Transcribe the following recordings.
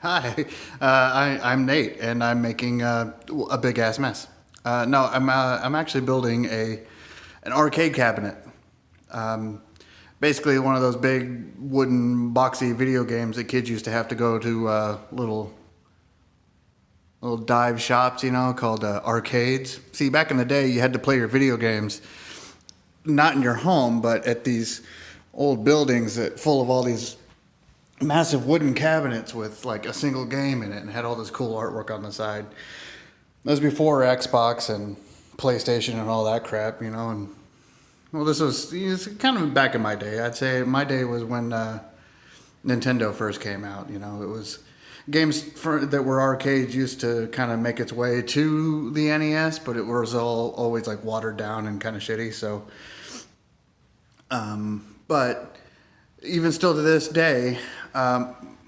Hi, I'm Nate, and I'm making a big ass mess. No, I'm actually building an arcade cabinet. Um, Basically, one of those big wooden boxy video games that kids used to have to go to little dive shops, called arcades. See, back in the day, you had to play your video games not in your home, but at these old buildings that full of all these massive wooden cabinets with like a single game in it and had all this cool artwork on the side. That was before Xbox and PlayStation and all that crap, And well, this was kind of back in my day. I'd say my day was when Nintendo first came out. It was that were arcades used to kind of make its way to the NES, but it was always like watered down and kind of shitty. So, but even still to this day,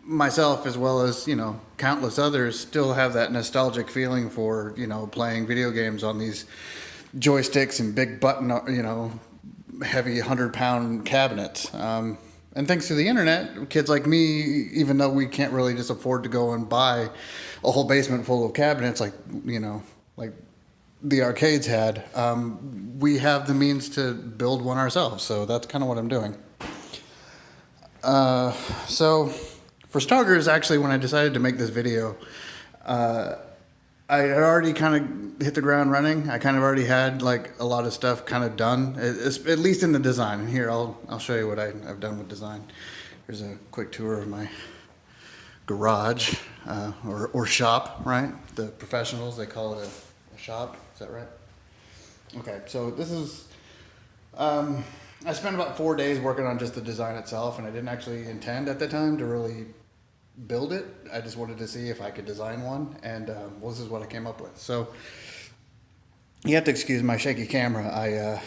myself as well as countless others still have that nostalgic feeling for playing video games on these joysticks and big button heavy 100-pound cabinets. And thanks to the internet, kids like me, even though we can't really just afford to go and buy a whole basement full of cabinets like like the arcades had, we have the means to build one ourselves. So that's kind of what I'm doing. So for starters, actually, when I decided to make this video, I had already kind of hit the ground running. I kind of already had like a lot of stuff kind of done, at least in the design. And here, I'll show you what I've done with design. Here's a quick tour of my garage, or shop, right? The professionals, they call it a shop. Is that right? Okay, so this is, I spent about 4 days working on just the design itself, and I didn't actually intend at the time to really build it. I just wanted to see if I could design one, and well, this is what I came up with. So you have to excuse my shaky camera. I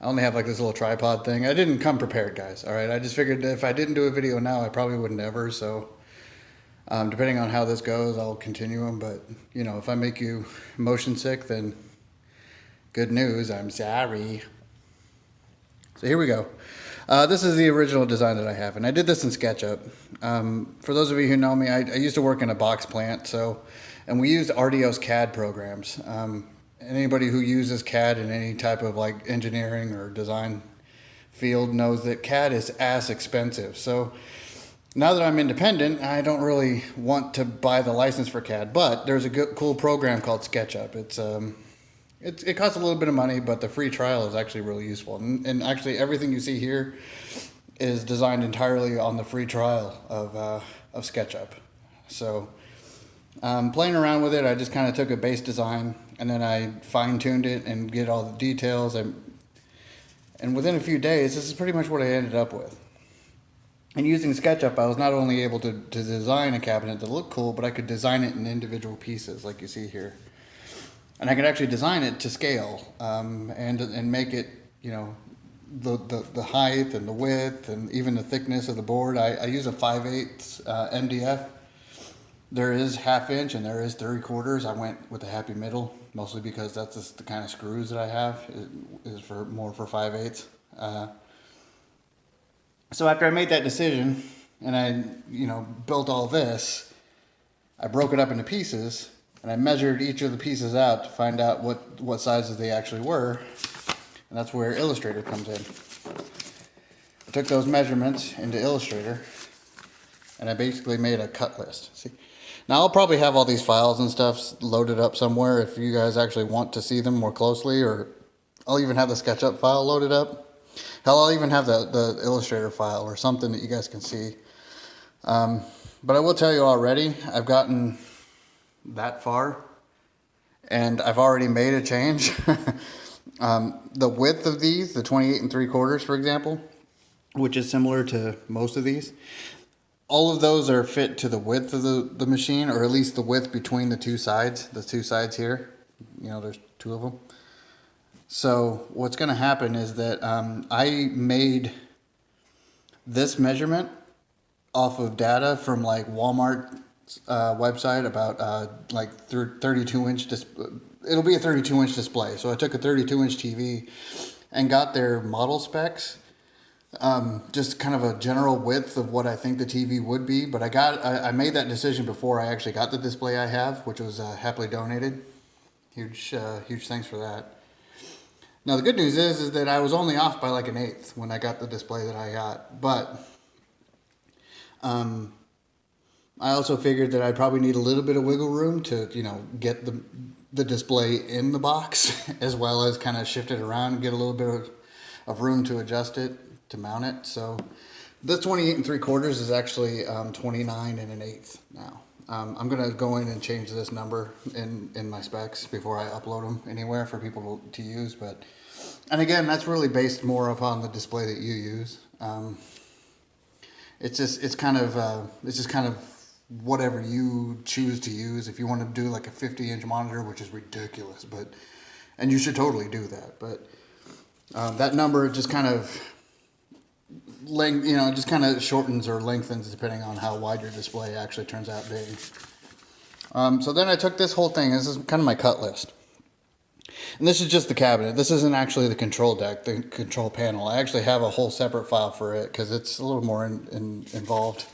only have like this little tripod thing. I didn't come prepared, guys. All right, I just figured if I didn't do a video now, I probably wouldn't ever. So depending on how this goes, I'll continue them. But if I make you motion sick, then good news. I'm sorry. So here we go. This is the original design that I have, and I did this in SketchUp. For those of you who know me, I used to work in a box plant, and we used Ardios CAD programs. Anybody who uses CAD in any type of like engineering or design field knows that CAD is ass expensive. So now that I'm independent, I don't really want to buy the license for CAD, but there's a cool program called SketchUp. It costs a little bit of money, but the free trial is actually really useful. And actually, everything you see here is designed entirely on the free trial of SketchUp. So playing around with it, I just kind of took a base design, and then I fine-tuned it and get all the details. And within a few days, this is pretty much what I ended up with. And using SketchUp, I was not only able to design a cabinet that looked cool, but I could design it in individual pieces, like you see here. And I could actually design it to scale, and make it, the height and the width and even the thickness of the board. I use a 5/8 MDF. There is 1/2 inch and there is 3/4. I went with the happy middle, mostly because that's just the kind of screws that I have is for more for 5/8. So after I made that decision and I, built all this, I broke it up into pieces. And I measured each of the pieces out to find out what sizes they actually were. And that's where Illustrator comes in. I took those measurements into Illustrator, and I basically made a cut list. See, now I'll probably have all these files and stuff loaded up somewhere if you guys actually want to see them more closely, or I'll even have the SketchUp file loaded up. Hell, I'll even have the Illustrator file or something that you guys can see. But I will tell you already, I've gotten that far, and I've already made a change. The width of these, the 28 3/4, for example, which is similar to most of these, all of those are fit to the width of the machine, or at least the width between the two sides here. There's two of them. So what's going to happen is that I made this measurement off of data from like Walmart website about like 32-inch it'll be a 32-inch display. So I took a 32-inch TV and got their model specs just kind of a general width of what I think the TV would be. But I made that decision before I actually got the display I have, which was happily donated. Huge thanks for that. Now the good news is that I was only off by like an eighth when I got the display that I got. But I also figured that I'd probably need a little bit of wiggle room to, get the display in the box as well as kind of shift it around and get a little bit of room to adjust it, to mount it. So this 28 3/4 is actually 29 1/8 now. I'm going to go in and change this number in my specs before I upload them anywhere for people to use. And again, that's really based more upon the display that you use. It's just kind of whatever you choose to use. If you want to do like a 50-inch monitor, which is ridiculous, and you should totally do that. But that number just kind of just kind of shortens or lengthens depending on how wide your display actually turns out being. So then I took this whole thing. This is kind of my cut list. And this is just the cabinet. This isn't actually the control deck, the control panel. I actually have a whole separate file for it because it's a little more involved.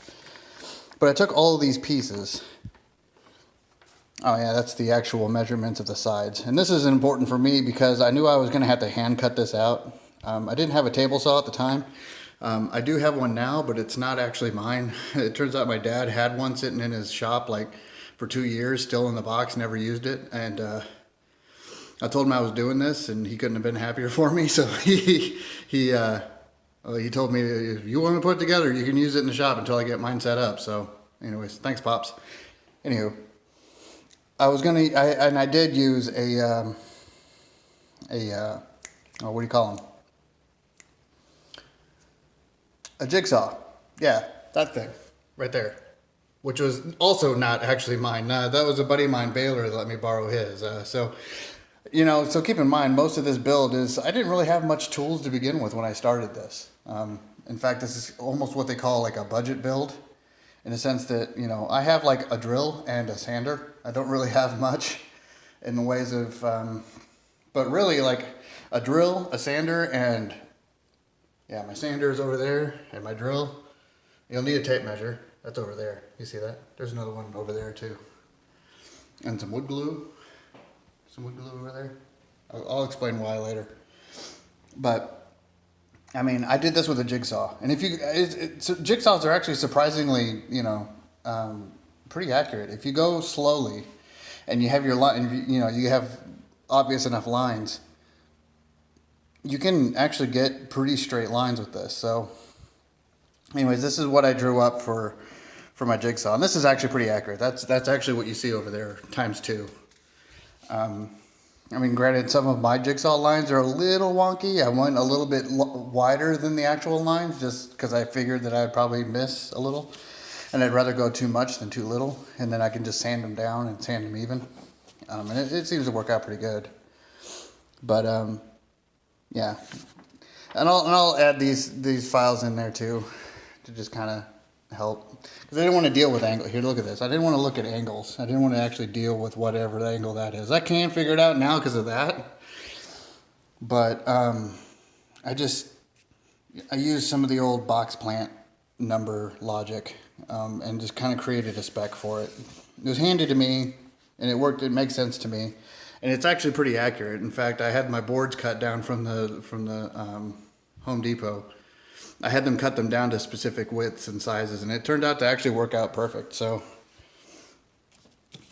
But I took all of these pieces. Oh yeah, that's the actual measurements of the sides. And this is important for me because I knew I was going to have to hand cut this out. I didn't have a table saw at the time. I do have one now, but it's not actually mine. It turns out my dad had one sitting in his shop like for 2 years, still in the box, never used it. And I told him I was doing this, and he couldn't have been happier for me. So he told me, if you want to put it together, you can use it in the shop until I get mine set up. So anyways, thanks, Pops. Anywho, I did use what do you call them? A jigsaw. Yeah, that thing right there, which was also not actually mine. That was a buddy of mine, Baylor, that let me borrow his. So keep in mind, most of this build is, I didn't really have much tools to begin with when I started this. In fact, this is almost what they call like a budget build, in the sense that, I have like a drill and a sander. I don't really have much in the ways of, but really like a drill, a sander, and yeah, my sander is over there, and my drill. You'll need a tape measure. That's over there. You see that? There's another one over there too. And some wood glue. Some wood glue over there. I'll explain why later. But I mean, I did this with a jigsaw, and jigsaws are actually surprisingly, pretty accurate. If you go slowly, and you have your line, you have obvious enough lines, you can actually get pretty straight lines with this. So, anyways, this is what I drew up for my jigsaw, and this is actually pretty accurate. That's actually what you see over there times 2. I mean, granted, some of my jigsaw lines are a little wonky. I went a little bit wider than the actual lines just because I figured that I'd probably miss a little. And I'd rather go too much than too little. And then I can just sand them down and sand them even. And it seems to work out pretty good. But, yeah. And I'll add these files in there too to just kind of help. Because I didn't want to deal with angle. Here, look at this. I didn't want to look at angles. I didn't want to actually deal with whatever the angle that is. I can figure it out now because of that. But I used some of the old box plant number logic and just kind of created a spec for it. It was handy to me, and it worked. It makes sense to me, and it's actually pretty accurate. In fact, I had my boards cut down from the Home Depot. I had them cut them down to specific widths and sizes, and it turned out to actually work out perfect. So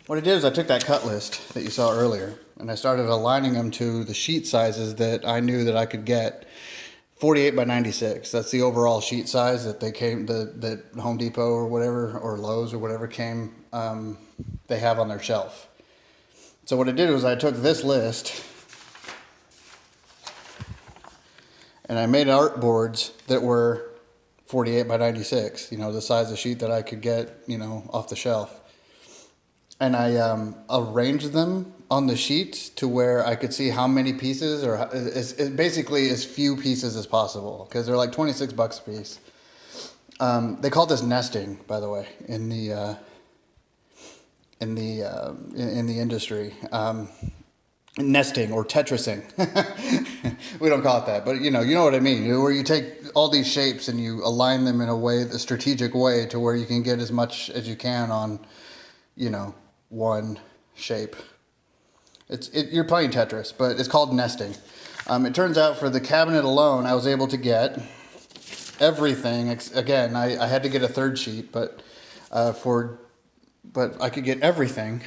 what I did is I took that cut list that you saw earlier, and I started aligning them to the sheet sizes that I knew that I could get. 48 by 96. That's the overall sheet size that that Home Depot or whatever, or Lowe's or whatever they have on their shelf. So what I did was I took this list and I made artboards that were 48 by 96, the size of sheet that I could get, off the shelf. And I arranged them on the sheets to where I could see how many pieces, or basically as few pieces as possible, because they're like $26 a piece. They call this nesting, by the way, in the industry. nesting or Tetrising. We don't call it that, but you know what I mean. Where you take all these shapes and you align them in a strategic way to where you can get as much as you can on, one shape. You're playing Tetris, but it's called nesting. It turns out for the cabinet alone, I was able to get everything. Again, I had to get a third sheet, but I could get everything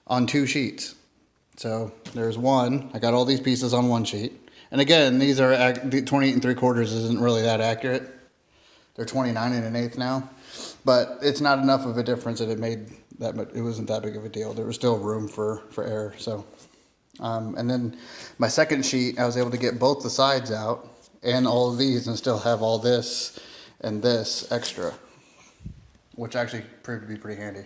on 2 sheets. So there's one. I got all these pieces on 1 sheet. And again, these are 28 3/4 isn't really that accurate. They're 29 1/8 now, but it's not enough of a difference that it wasn't that big of a deal. There was still room for error. So, and then my second sheet, I was able to get both the sides out and all of these and still have all this and this extra, which actually proved to be pretty handy.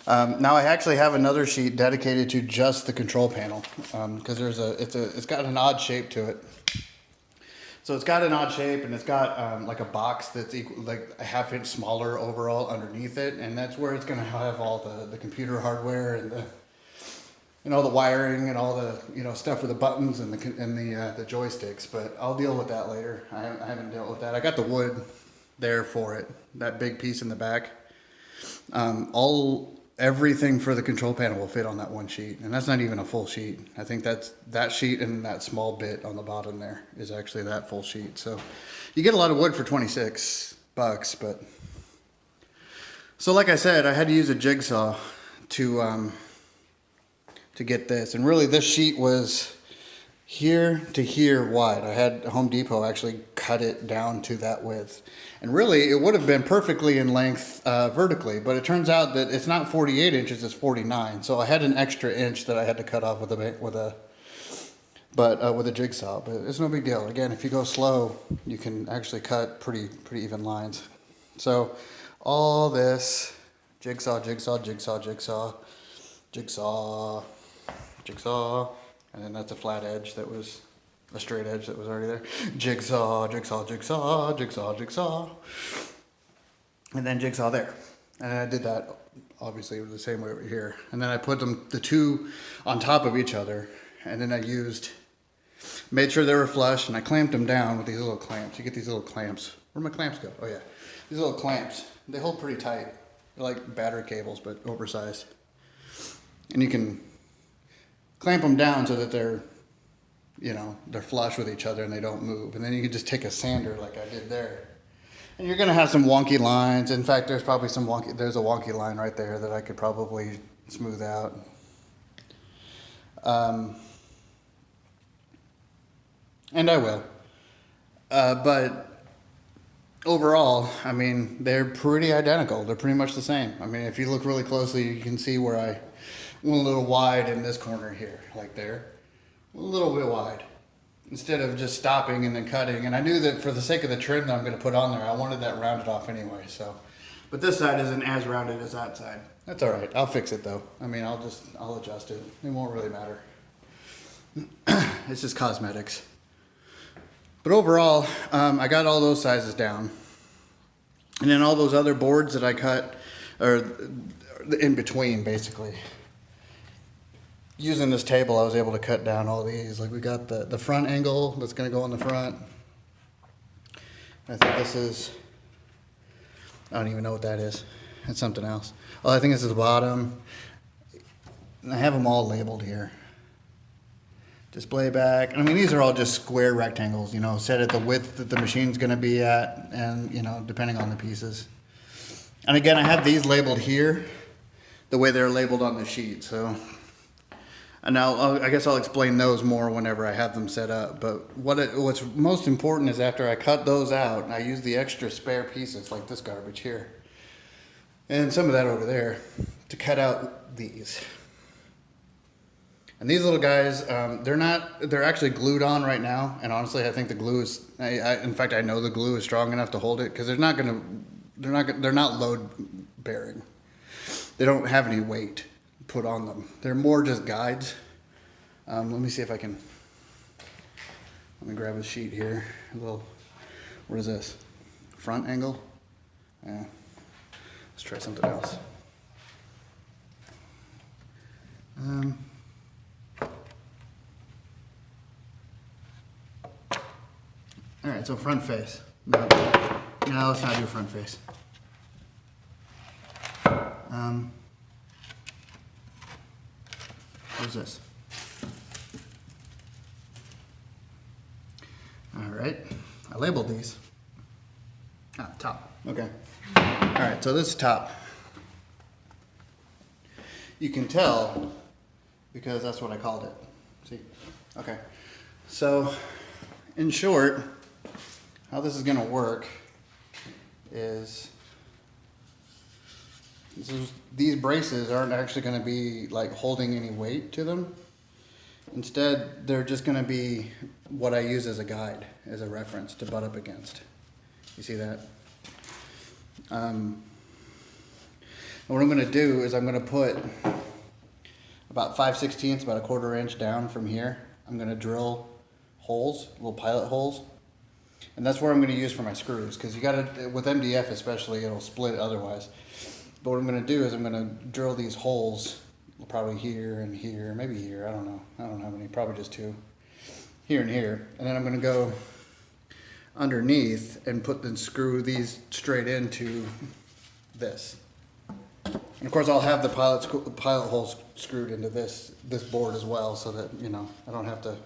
Now I actually have another sheet dedicated to just the control panel, because it's got an odd shape to it. So it's got an odd shape, and it's got like a box that's like a 1/2 inch smaller overall underneath it, and that's where it's going to have all the computer hardware and all the wiring and all the stuff with the buttons and the joysticks. But I'll deal with that later. I haven't dealt with that. I got the wood there for it, that big piece in the back. Everything for the control panel will fit on that 1 sheet, and that's not even a full sheet. I think that sheet and that small bit on the bottom there is actually that full sheet. So you get a lot of wood for $26, but so like I said, I had to use a jigsaw to get this, and really this sheet was here to here wide. I had Home Depot actually cut it down to that width. And really, it would have been perfectly in length vertically, but it turns out that it's not 48 inches, it's 49. So I had an extra inch that I had to cut off with a jigsaw, but it's no big deal. Again, if you go slow, you can actually cut pretty even lines. So all this jigsaw, and then that's a flat edge that was a straight edge that was already there. Jigsaw. And then jigsaw there. And I did that obviously the same way over here. And then I put the 2 on top of each other. And then made sure they were flush, and I clamped them down with these little clamps. You get these little clamps. Where'd my clamps go? Oh yeah. These little clamps. They hold pretty tight. They're like battery cables, but oversized. And you can clamp them down so that they're flush with each other and they don't move. And then you can just take a sander like I did there. And you're gonna have some wonky lines. In fact, there's probably there's a wonky line right there that I could probably smooth out. And I will. But overall, I mean, they're pretty identical. They're pretty much the same. I mean, if you look really closely, you can see where I went a little wide in this corner here, like there. A little bit wide, instead of just stopping and then cutting. And I knew that for the sake of the trim that I'm going to put on there, I wanted that rounded off anyway. So, but this side isn't as rounded as that side. That's all right. I'll fix it though. I mean, I'll adjust it. It won't really matter. It's just cosmetics. But overall, I got all those sizes down, and then all those other boards that I cut are in between, basically. Using this table, I was able to cut down all these. Like we got the front angle that's going to go on the front. I think this is, I don't even know what that is. It's something else. Oh, I think this is the bottom. And I have them all labeled here. Display back. I mean, these are all just square rectangles, set at the width that the machine's going to be at, and, depending on the pieces. And again, I have these labeled here the way they're labeled on the sheet. So. And now I guess I'll explain those more whenever I have them set up. But what's most important is after I cut those out, I use the extra spare pieces like this garbage here and some of that over there to cut out these. And these little guys, they're actually glued on right now. And honestly, I think the glue is, in fact, I know the glue is strong enough to hold it, because they're not load bearing. They don't have any weight put on them. They're more just guides. Let me see if I can, let me grab a sheet here. What is this? Front angle? Yeah. Let's try something else. All right, so front face. No, let's not do front face. What's this? All right, I labeled these. Ah, top, okay. All right, so this is top. You can tell because that's what I called it. See? Okay. So, in short, how this is gonna work is these braces aren't actually gonna be like holding any weight to them. Instead, they're just gonna be what I use as a guide, as a reference to butt up against. You see that? And what I'm gonna do is I'm gonna put about 5/16, about a 1/4 inch down from here. I'm gonna drill holes, little pilot holes. And that's where I'm gonna use for my screws, because you gotta, with MDF especially, it'll split otherwise. But what I'm gonna do is I'm gonna drill these holes, probably here and here, maybe here, I don't know. I don't know how many, probably just 2. Here and here. And then I'm gonna go underneath and screw these straight into this. And of course I'll have the pilot holes screwed into this board as well, so that, you know, I don't have to.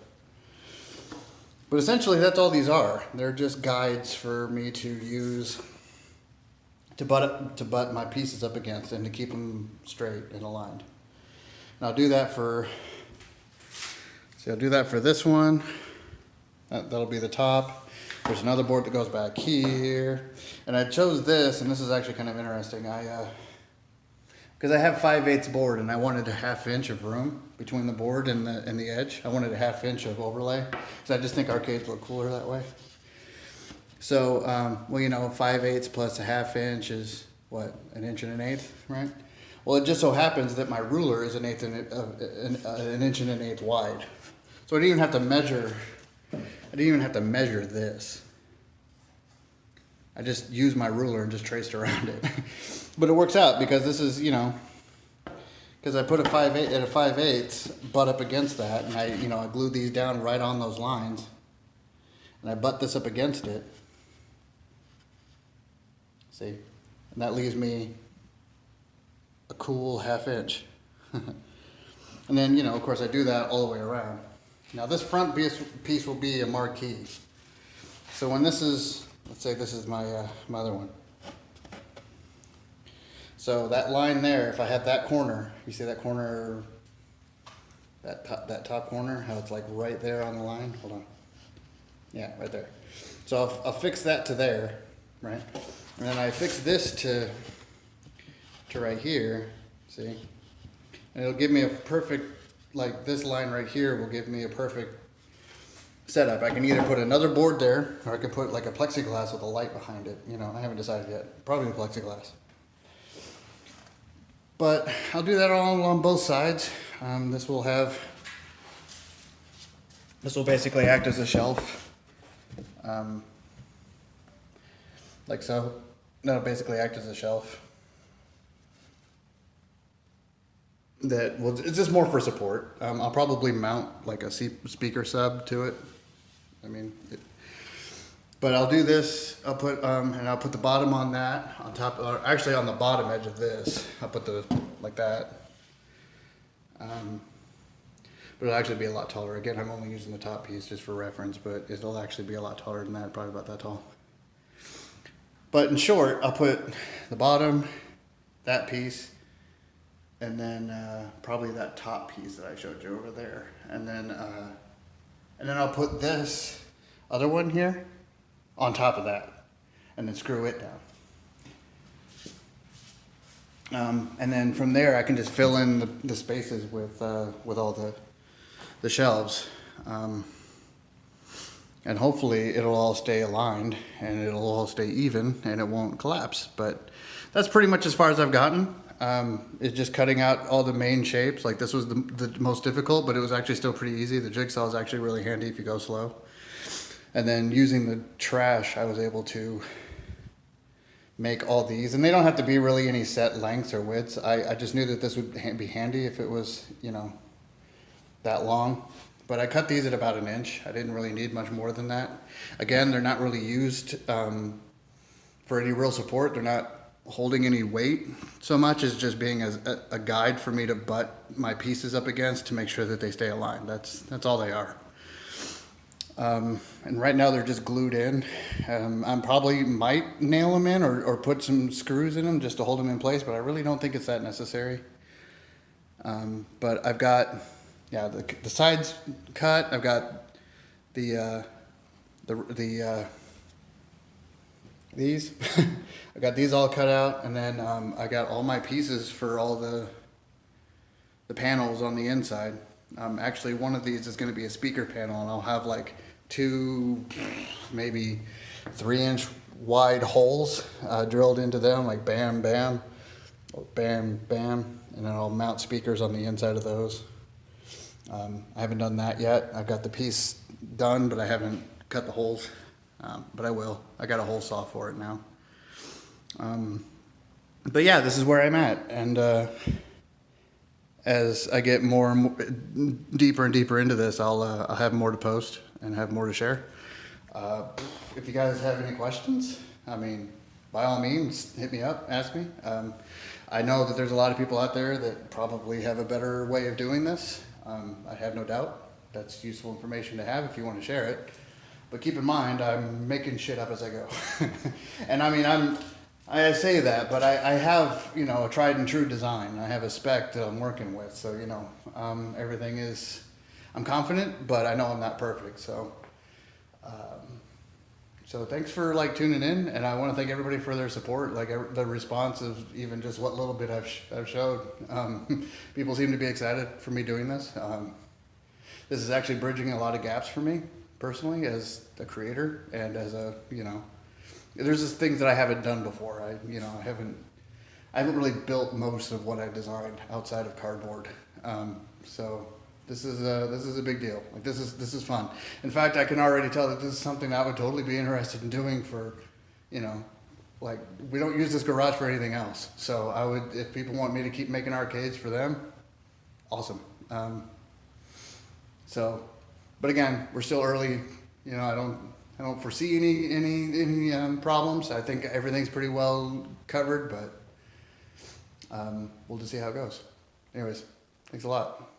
But essentially that's all these are. They're just guides for me to use to butt my pieces up against and to keep them straight and aligned. And I'll do that for, see, I'll do that for this one. That'll be the top. There's another board that goes back here. And I chose this, and this is actually kind of interesting. Because I have 5/8 board and I wanted a 1/2 inch of room between the board and the edge. I wanted a 1/2 inch of overlay, because I just think arcades look cooler that way. So, well, you know, 5/8 plus a 1/2 inch is what, 1 1/8 inches, right? Well, it just so happens that my ruler is 1 inch and 1/8 wide. So I didn't even have to measure this. I just used my ruler and just traced around it. But it works out because this is, you know, because I put a 5/8 butt up against that, and I glued these down right on those lines, and I butt this up against it. See, and that leaves me a cool 1/2 inch. And then, you know, of course I do that all the way around. Now this front piece will be a marquee. So when this is, let's say this is my other one. So that line there, if I had that corner, you see that corner, that top corner, how it's like right there on the line? Hold on. Yeah, right there. So I'll fix that to there, right? And then I fix this to right here, see? And it'll give me a perfect, like this line right here will give me a perfect setup. I can either put another board there, or I can put like a plexiglass with a light behind it. You know, I haven't decided yet. Probably a plexiglass. But I'll do that all on both sides. This will basically act as a shelf. Like so. That'll basically act as a shelf. It's just more for support. I'll probably mount like a speaker sub to it. I mean, but I'll do this. I'll put the bottom on that, on top, or actually on the bottom edge of this. I'll put like that. But it'll actually be a lot taller. Again, I'm only using the top piece just for reference, but it'll actually be a lot taller than that, probably about that tall. But in short, I'll put the bottom, that piece, and then probably that top piece that I showed you over there, and then I'll put this other one here on top of that, and then screw it down. And then from there, I can just fill in the spaces with all the shelves, and hopefully it'll all stay aligned and it'll all stay even and it won't collapse. But that's pretty much as far as I've gotten. It's just cutting out all the main shapes. Like this was the most difficult, but it was actually still pretty easy. The jigsaw is actually really handy if you go slow. And then using the trash, I was able to make all these. And they don't have to be really any set lengths or widths. I just knew that this would be handy if it was, you know, that long. But I cut these at about 1 inch. I didn't really need much more than that. Again, they're not really used for any real support. They're not holding any weight so much as just being as a guide for me to butt my pieces up against to make sure that they stay aligned. That's all they are. And right now they're just glued in. I probably might nail them in or put some screws in them just to hold them in place, but I really don't think it's that necessary. But I've got, yeah, the sides cut. I've got these. I got these all cut out, and then I got all my pieces for all the panels on the inside. Actually, one of these is going to be a speaker panel, and I'll have like 2, maybe 3-inch wide holes drilled into them, like bam, bam, or bam, bam, and then I'll mount speakers on the inside of those. I haven't done that yet. I've got the piece done, but I haven't cut the holes. But I will. I got a hole saw for it now. But yeah, this is where I'm at. And as I get more and more, deeper and deeper into this, I'll have more to post and have more to share. If you guys have any questions, I mean, by all means, hit me up, ask me. I know that there's a lot of people out there that probably have a better way of doing this. I have no doubt. That's useful information to have if you want to share it. But keep in mind, I'm making shit up as I go. And I mean, I say that, but I have, you know, a tried and true design. I have a spec that I'm working with. So, you know, everything is, I'm confident, but I know I'm not perfect. So, so thanks for like tuning in. And I want to thank everybody for their support, like the response of even just what little bit I've showed. People seem to be excited for me doing this. This is actually bridging a lot of gaps for me personally as a creator and as a, you know, there's just things that I haven't done before. I haven't really built most of what I designed outside of cardboard. So this is a big deal. Like this is fun. In fact, I can already tell that this is something I would totally be interested in doing for, you know, like we don't use this garage for anything else. So I would, if people want me to keep making arcades for them, awesome. So, but again, we're still early. You know, I don't foresee any problems. I think everything's pretty well covered, but we'll just see how it goes. Anyways, thanks a lot.